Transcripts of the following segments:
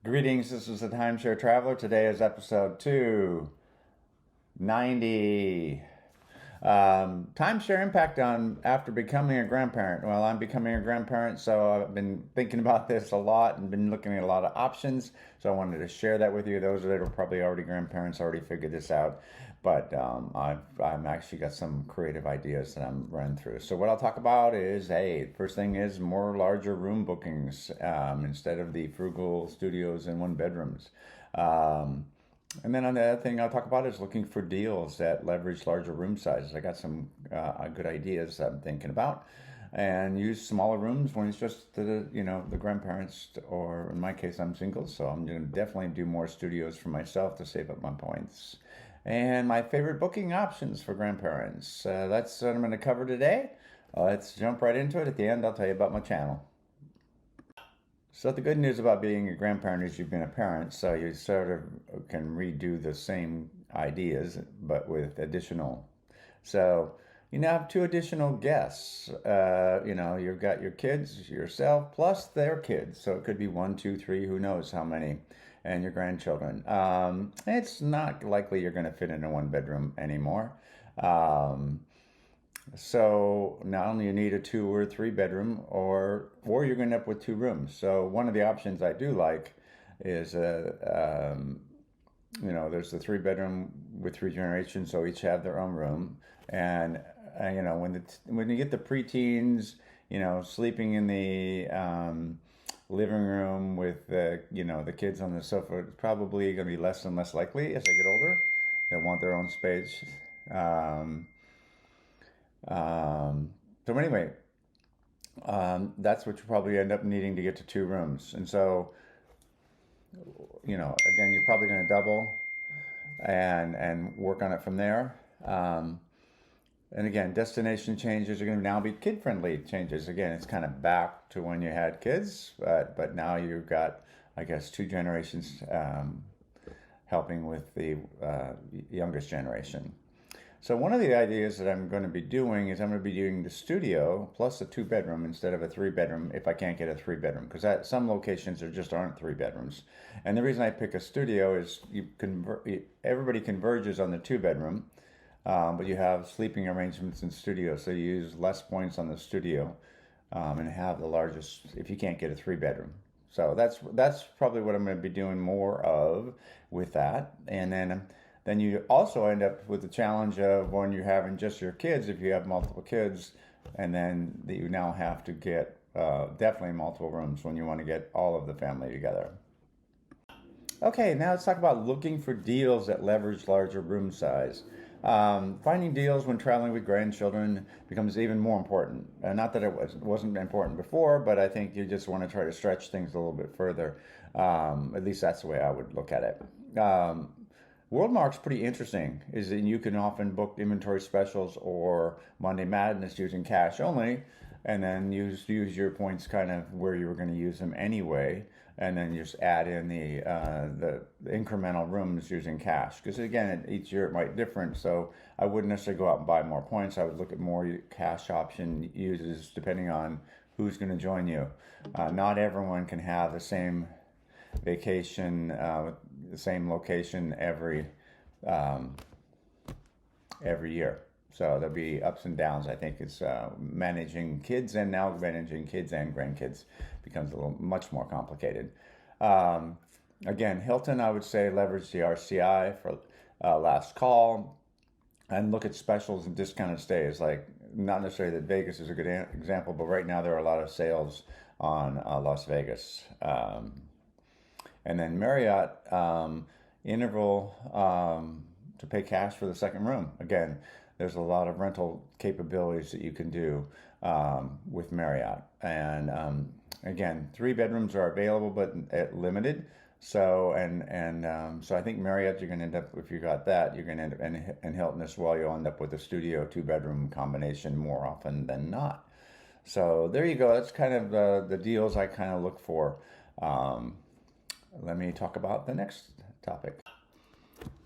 Greetings, this is the Timeshare Traveler. Today is episode 290. Timeshare impact on after becoming a grandparent. Well, I'm becoming a grandparent, so I've been thinking about this a lot and been looking at a lot of options. So I wanted to share that with you. Those that are probably already grandparents already figured this out, but I'm actually got some creative ideas that I'm running through. So what I'll talk about is, hey, first thing is more larger room bookings instead of the frugal studios and one bedrooms. Um, and then on the other thing I'll talk about is looking for deals that leverage larger room sizes. I got some good ideas I'm thinking about, and use smaller rooms when it's just the grandparents, or in my case I'm single, so I'm going to definitely do more studios for myself to save up my points. And my favorite booking options for grandparents. That's what I'm going to cover today. Let's jump right into it. At the end, I'll tell you about my channel. So the good news about being a grandparent is you've been a parent, so you sort of can redo the same ideas, but with additional. So you now have two additional guests. You've got your kids, yourself, plus their kids. So it could be one, two, three, who knows how many, and your grandchildren. It's not likely you're going to fit in a one bedroom anymore. Um, so not only you need a two or three bedroom, or you're going to end up with two rooms. So one of the options I do like is there's the three bedroom with three generations, so each have their own room. And when you get the preteens, sleeping in the living room with the kids on the sofa, it's probably going to be less and less likely as they get older. They'll want their own space. Um, um, so anyway, that's what you probably end up needing to get to two rooms. And so, again, you're probably going to double and work on it from there. And again, destination changes are going to now be kid-friendly changes. Again, it's kind of back to when you had kids, but now you've got, I guess, two generations helping with the youngest generation. So one of the ideas that I'm going to be doing is I'm going to be doing the studio plus a two bedroom instead of a three bedroom if I can't get a three bedroom, because at some locations there just aren't three bedrooms. And the reason I pick a studio is everybody converges on the two bedroom, but you have sleeping arrangements in studio, so you use less points on the studio and have the largest if you can't get a three bedroom. So that's probably what I'm going to be doing more of with that. And then you also end up with the challenge of when you're having just your kids, if you have multiple kids, and then you now have to get definitely multiple rooms when you want to get all of the family together. Okay, now let's talk about looking for deals that leverage larger room size. Finding deals when traveling with grandchildren becomes even more important. Not that it wasn't important before, but I think you just want to try to stretch things a little bit further. At least that's the way I would look at it. Worldmark's pretty interesting, is that you can often book inventory specials or Monday Madness using cash only, and then use your points kind of where you were going to use them anyway, and then just add in the incremental rooms using cash. Because again, each year it might different, so I wouldn't necessarily go out and buy more points. I would look at more cash option uses depending on who's going to join you. Not everyone can have the same vacation, the same location um, every year. So there'll be ups and downs. I think it's managing kids, and now managing kids and grandkids becomes a little much more complicated. Um, Again, Hilton, I would say leverage the RCI for last call, and look at specials and discounted stays. Like, not necessarily that Vegas is a good example, but right now there are a lot of sales on Las Vegas. And then Marriott, interval to pay cash for the second room. Again, there's a lot of rental capabilities that you can do with Marriott. And again, three bedrooms are available, but limited. So so I think Marriott, you're going to end up, if you got that, you're going to end up, and Hilton as well, you'll end up with a studio two bedroom combination more often than not. So there you go. That's kind of the deals I kind of look for. Um, Let me talk about the next topic.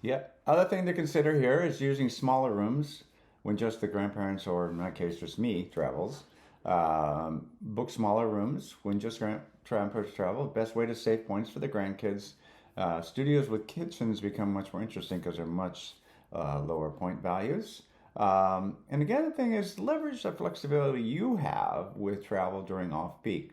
Yeah, other thing to consider here is using smaller rooms when just the grandparents, or in my case, just me, travels. Book smaller rooms when just grandparents travel. Best way to save points for the grandkids. Studios with kitchens become much more interesting because they're much lower point values. And again, the thing is, leverage the flexibility you have with travel during off-peak.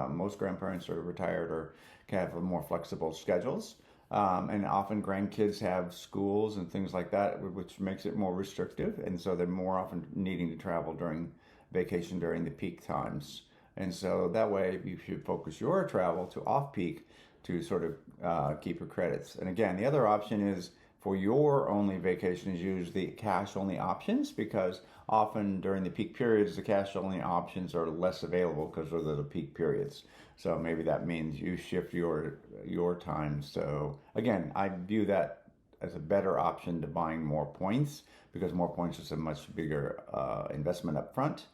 Most grandparents are retired or can have more flexible schedules. And often grandkids have schools and things like that, which makes it more restrictive. And so they're more often needing to travel during vacation during the peak times. And so that way you should focus your travel to off-peak to sort of keep your credits. And again, the other option is for your only vacations, use the cash only options, because often during the peak periods, the cash only options are less available because those are the peak periods. So maybe that means you shift your time. So again, I view that as a better option to buying more points, because more points is a much bigger investment up front.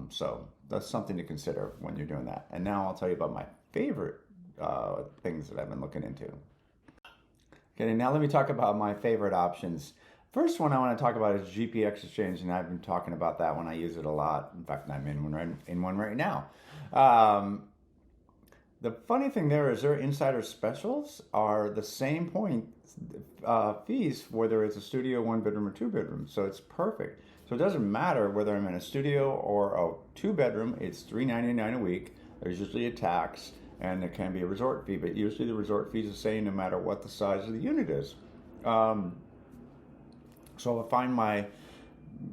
So that's something to consider when you're doing that. And now I'll tell you about my favorite things that I've been looking into. Okay, now let me talk about my favorite options. First one I want to talk about is GPX Exchange, and I've been talking about that one. I use it a lot. In fact, I'm in one right now. The funny thing there is their insider specials are the same point fees whether it's a studio, one bedroom, or two bedroom. So it's perfect. So it doesn't matter whether I'm in a studio or a two bedroom. It's $3.99 a week. There's usually a tax, and there can be a resort fee, but usually the resort fee is the same no matter what the size of the unit is. So I find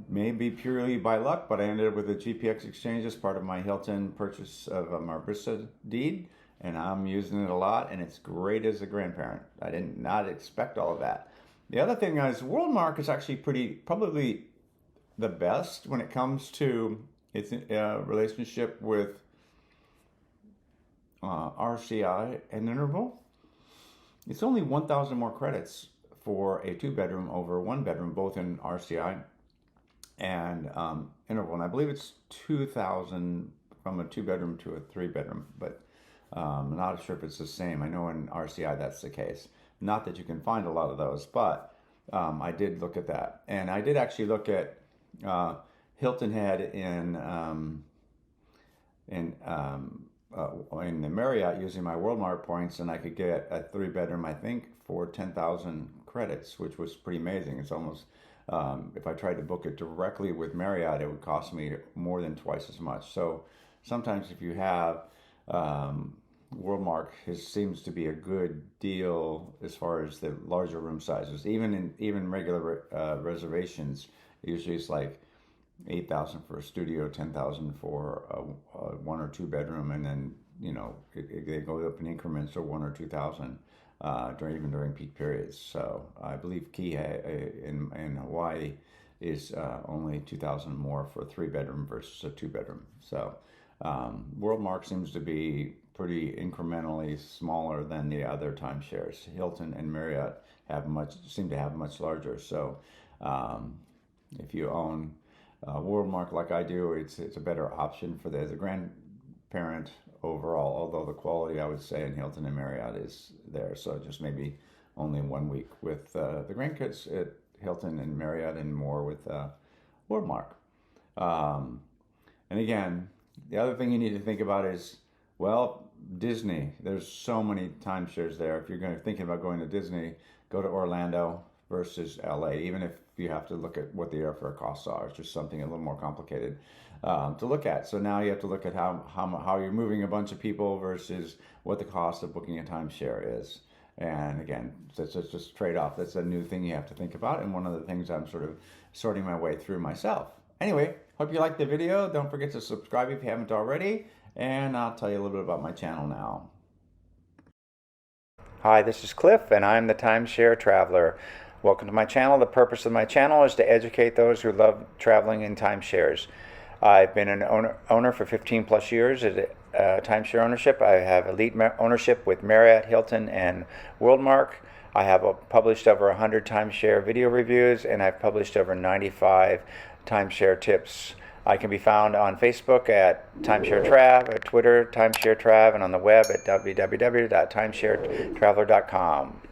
maybe purely by luck, but I ended up with a GPX Exchange as part of my Hilton purchase of a Marbrisa deed, and I'm using it a lot, and it's great as a grandparent. I did not expect all of that. The other thing is WorldMark is actually probably the best when it comes to its relationship with RCI and Interval. It's only 1,000 more credits for a two bedroom over one bedroom, both in RCI and Interval. And I believe it's 2,000 from a two bedroom to a three bedroom, but I'm not sure if it's the same. I know in RCI that's the case. Not that you can find a lot of those, but I did look at that. And I did actually look at Hilton had in the Marriott using my WorldMark points, and I could get a three bedroom, I think, for 10,000 credits, which was pretty amazing. It's almost, if I tried to book it directly with Marriott, it would cost me more than twice as much. So sometimes if you have WorldMark, seems to be a good deal as far as the larger room sizes. Even regular reservations, usually it's like 8,000 for a studio, 10,000 for a one or two bedroom, and then they go up in increments of 1,000 or 2,000 during peak periods. So I believe Kihei in Hawaii is only 2,000 more for a three bedroom versus a two bedroom. So WorldMark seems to be pretty incrementally smaller than the other timeshares. Hilton and Marriott seem to have much larger. So if you own WorldMark like I do, it's a better option for the grandparent overall, although the quality I would say in Hilton and Marriott is there. So just maybe only 1 week with the grandkids at Hilton and Marriott, and more with WorldMark. And again, the other thing you need to think about is, well, Disney. There's so many timeshares there. If you're thinking about going to Disney, go to Orlando versus LA, even if you have to look at what the airfare costs are. It's just something a little more complicated to look at. So now you have to look at how you're moving a bunch of people versus what the cost of booking a timeshare is. And again, that's just a trade-off. That's a new thing you have to think about, and one of the things I'm sort of sorting my way through myself. Anyway, hope you liked the video. Don't forget to subscribe if you haven't already, and I'll tell you a little bit about my channel now. Hi, this is Cliff, and I'm the Timeshare Traveler. Welcome to my channel. The purpose of my channel is to educate those who love traveling in timeshares. I've been an owner for 15 plus years at timeshare ownership. I have elite ownership with Marriott, Hilton, and WorldMark. I have published over 100 timeshare video reviews, and I've published over 95 timeshare tips. I can be found on Facebook at Timeshare Trav, at Twitter Timeshare Trav, and on the web at www.timesharetraveler.com.